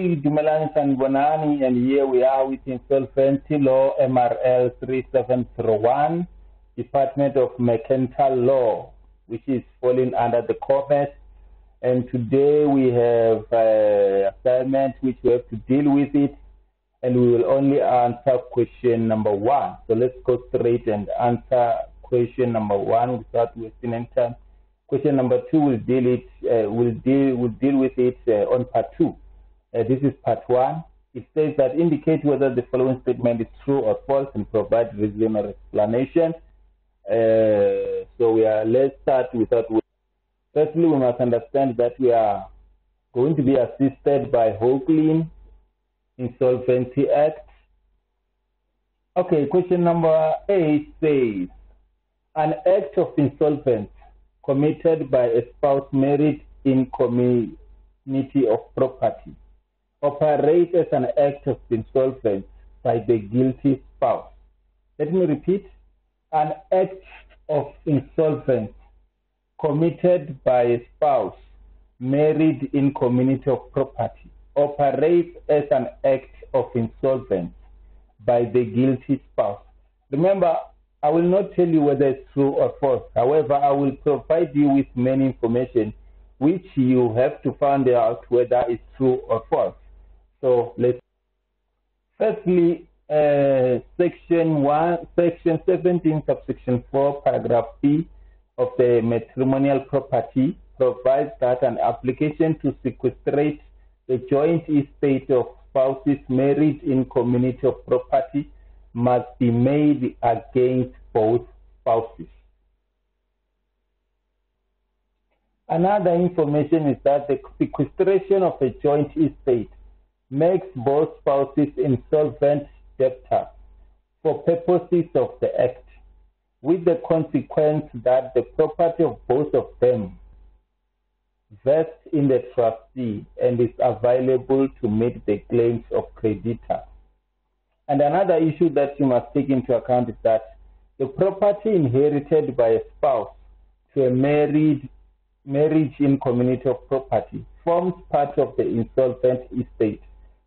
Hey, Dumelang Sanbonani, and here we are with Insolvency Law, MRL3701, Department of Mercantile Law, which is falling under the Commerce. And today we have assignment which we have to deal with it, and we will only answer question number 1. So let's go straight and answer question number 1 without wasting any time. Question number 2 will deal with it on part 2. This is part 1. It says that indicate whether the following statement is true or false and provide reasonable explanation. Let's start without. Firstly, we must understand that we are going to be assisted by Hoechlin Insolvency Act. Okay, question number 8 says, an act of insolvency committed by a spouse married in community of property operates as an act of insolvency by the guilty spouse. Let me repeat. An act of insolvency committed by a spouse married in community of property operates as an act of insolvency by the guilty spouse. Remember, I will not tell you whether it's true or false. However, I will provide you with many information which you have to find out whether it's true or false. So let's firstly, section 17, subsection 4, paragraph B of the matrimonial property provides that an application to sequestrate the joint estate of spouses married in community of property must be made against both spouses. Another information is that the sequestration of a joint estate makes both spouses insolvent debtors for purposes of the Act, with the consequence that the property of both of them vests in the trustee and is available to meet the claims of creditors. And another issue that you must take into account is that the property inherited by a spouse to a marriage in community of property forms part of the insolvent estate,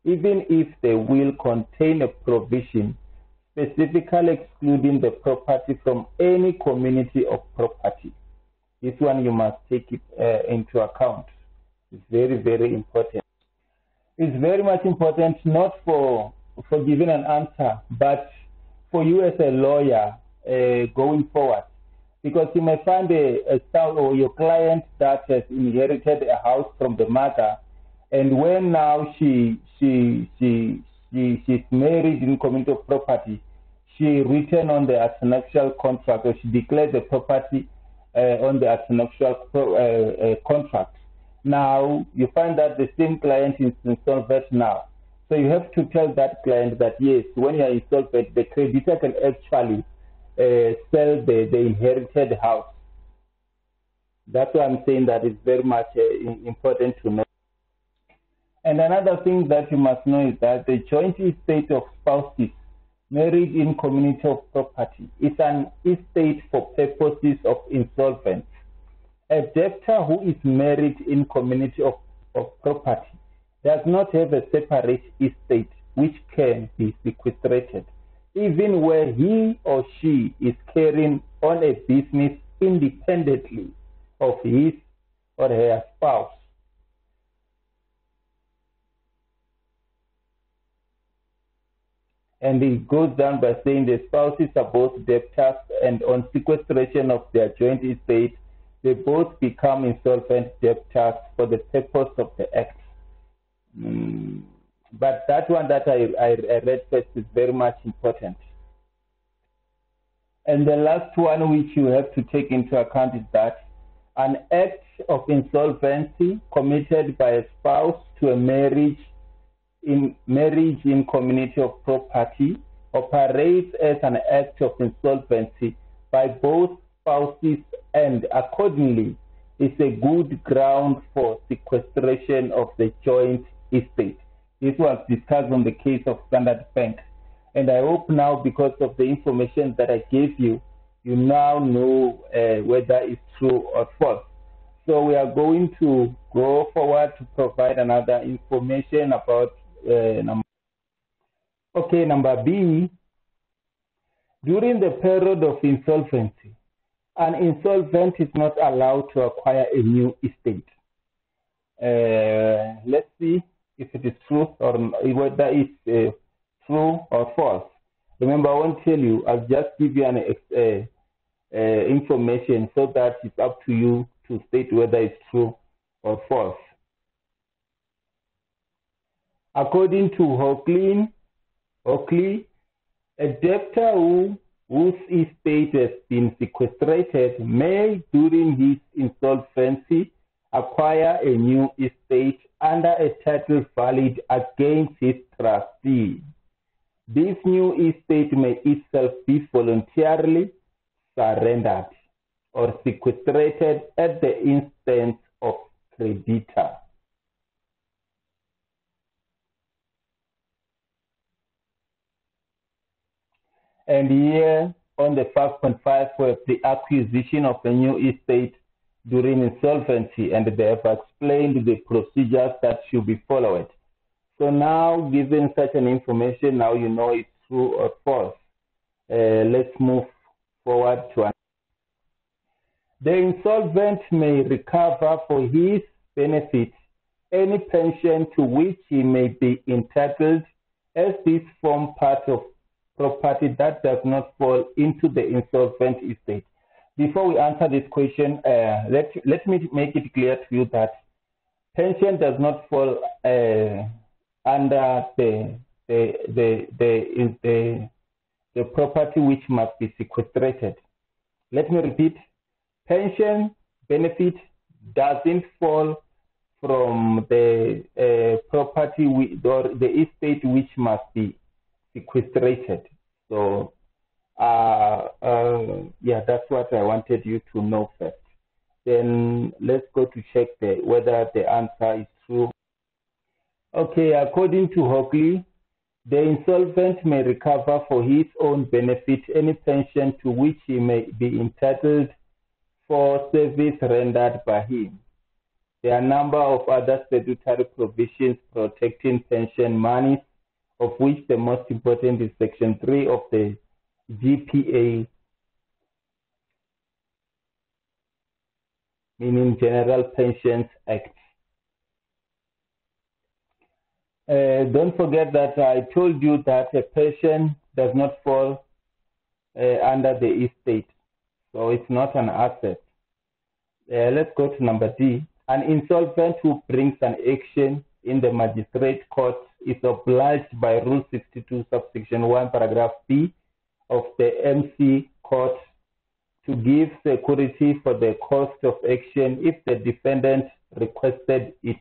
even if the will contain a provision specifically excluding the property from any community of property. This one you must take it into account. It's very, very important. It's very much important not for giving an answer, but for you as a lawyer going forward. Because you may find a spouse or your client that has inherited a house from the mother, and when now she's married in community of property, she written on the antenuptial contract, or she declared the property on the antenuptial contract. Now you find that the same client is insolvent now. So you have to tell that client that yes, when you are insolvent, the creditor can actually sell the inherited house. That's why I'm saying that it's very much important to know. And another thing that you must know is that the joint estate of spouses married in community of property is an estate for purposes of insolvency. A debtor who is married in community of property does not have a separate estate which can be sequestrated, even where he or she is carrying on a business independently of his or her spouse. And it goes down by saying the spouses are both debtors, and on sequestration of their joint estate, they both become insolvent debtors for the purpose of the Act. But that one that I read first is very much important. And the last one which you have to take into account is that an act of insolvency committed by a spouse to a marriage in community of property operates as an act of insolvency by both spouses, and accordingly is a good ground for sequestration of the joint estate. This was discussed on the case of Standard Bank. And I hope now, because of the information that I gave you, you now know whether it's true or false. So we are going to go forward to provide another information about number. Okay, number B. During the period of insolvency, an insolvent is not allowed to acquire a new estate. Let's see if it is true or whether it's true or false. Remember, I won't tell you. I'll just give you an information so that it's up to you to state whether it's true or false. According to Oakley, a debtor whose estate has been sequestrated may, during his insolvency, acquire a new estate under a title valid against his trustee. This new estate may itself be voluntarily surrendered or sequestrated at the instance of creditor. And here on the 5.5, we have the acquisition of a new estate during insolvency, and they have explained the procedures that should be followed. So now, given such an information, now you know it's true or false. Let's move forward to another. The insolvent may recover for his benefit any pension to which he may be entitled, as this forms part of property that does not fall into the insolvent estate. Before we answer this question, let me make it clear to you that pension does not fall under the property which must be sequestrated. Let me repeat: pension benefit doesn't fall from the property or the estate which must be sequestrated. So yeah, that's what I wanted you to know first. Then let's go to check whether the answer is true. Okay, according to Oakley, the insolvent may recover for his own benefit any pension to which he may be entitled for service rendered by him. There are a number of other statutory provisions protecting pension monies, of which the most important is Section 3 of the GPA, meaning General Pensions Act. Don't forget that I told you that a pension does not fall under the estate, so it's not an asset. Let's go to number D. An insolvent who brings an action in the magistrate court is obliged by Rule 62, subsection 1, paragraph B of the MC court to give security for the cost of action if the defendant requested it.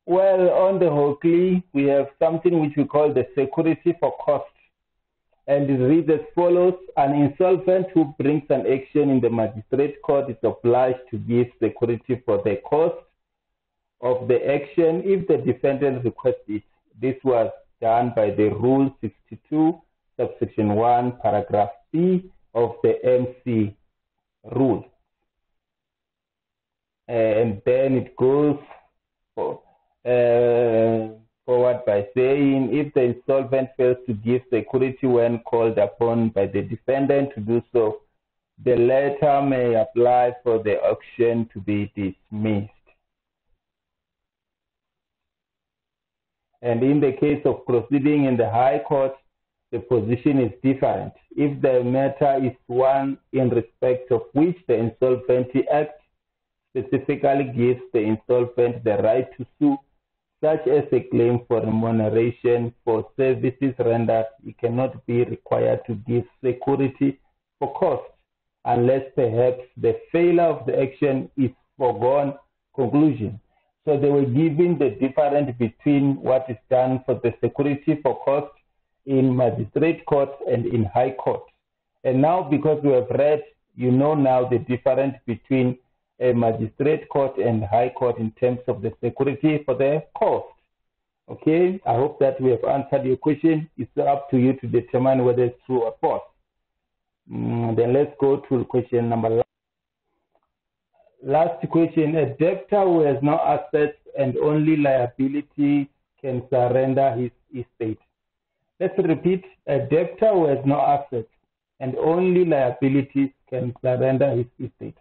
Well, on the Oakley, we have something which we call the security for cost. And it reads as follows: an insolvent who brings an action in the magistrate court is obliged to give security for the cost of the action if the defendant requests it. This was done by the Rule 62, subsection 1, paragraph B of the MC rule. And then it goes forward by saying, if the insolvent fails to give security when called upon by the defendant to do so, the latter may apply for the auction to be dismissed. And in the case of proceeding in the High Court, the position is different. If the matter is one in respect of which the Insolvency Act specifically gives the insolvent the right to sue, such as a claim for remuneration for services rendered, it cannot be required to give security for cost unless perhaps the failure of the action is foregone conclusion. So they were giving the difference between what is done for the security for cost in magistrate court and in high court. And now, because we have read, you know now the difference between a magistrate court and high court in terms of the security for the cost. Okay, I hope that we have answered your question. It's up to you to determine whether it's true or false. Then let's go to question number 9. Last question, a debtor who has no assets and only liabilities can surrender his estate. Let's repeat, a debtor who has no assets and only liabilities can surrender his estate.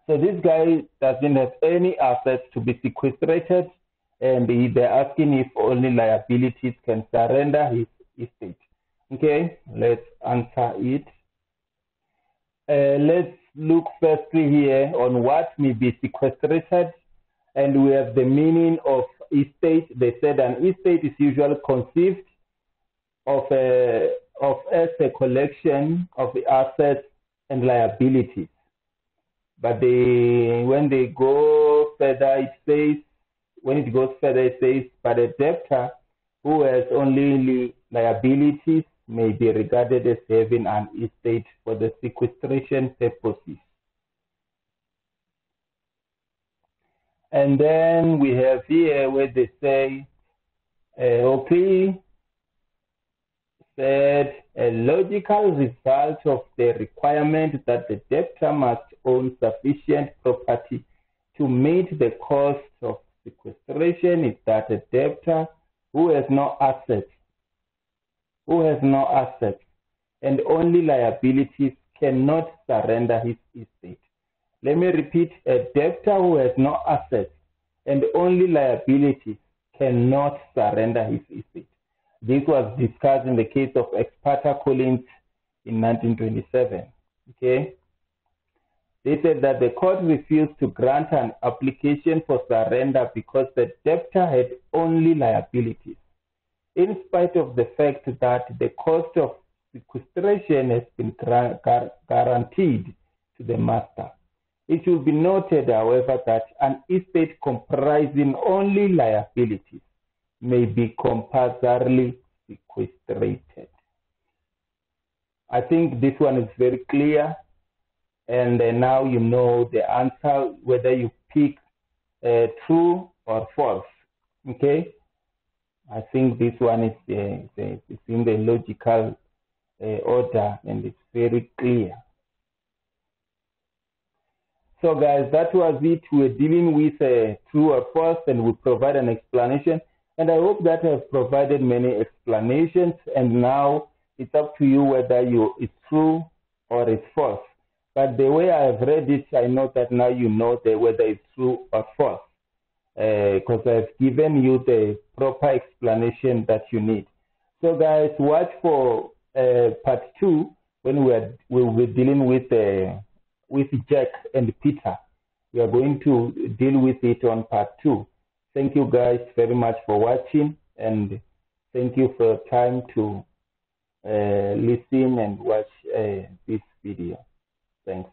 So this guy doesn't have any assets to be sequestrated, and they're asking if only liabilities can surrender his estate. Okay, let's answer it. Let's look firstly here on what may be sequestrated, and we have the meaning of estate. They said an estate is usually conceived of as a collection of the assets and liabilities. But when they go further, it says, when it goes further, it says, but a debtor who has only liabilities may be regarded as having an estate for the sequestration purposes. And then we have here where they say, okay, said a logical result of the requirement that the debtor must own sufficient property to meet the cost of sequestration is that a debtor who has no assets and only liabilities cannot surrender his estate. Let me repeat, a debtor who has no assets and only liabilities cannot surrender his estate. This was discussed in the case of Ex parte Collins in 1927. Okay, they said that the court refused to grant an application for surrender because the debtor had only liabilities, in spite of the fact that the cost of sequestration has been guaranteed to the master. It should be noted, however, that an estate comprising only liabilities may be compulsorily sequestrated. I think this one is very clear, and now you know the answer, whether you pick true or false. Okay, I think this one is it's in the logical order, and it's very clear. So guys, that was it. We're dealing with true or false, and we provide an explanation. And I hope that I have provided many explanations, and now it's up to you whether it's true or it's false. But the way I have read it, I know that now you know whether it's true or false, because I've given you the proper explanation that you need. So guys, watch for part 2 when we'll be dealing with Jack and Peter. We are going to deal with it on part 2. Thank you guys very much for watching, and thank you for your time to listen and watch this video. Thanks.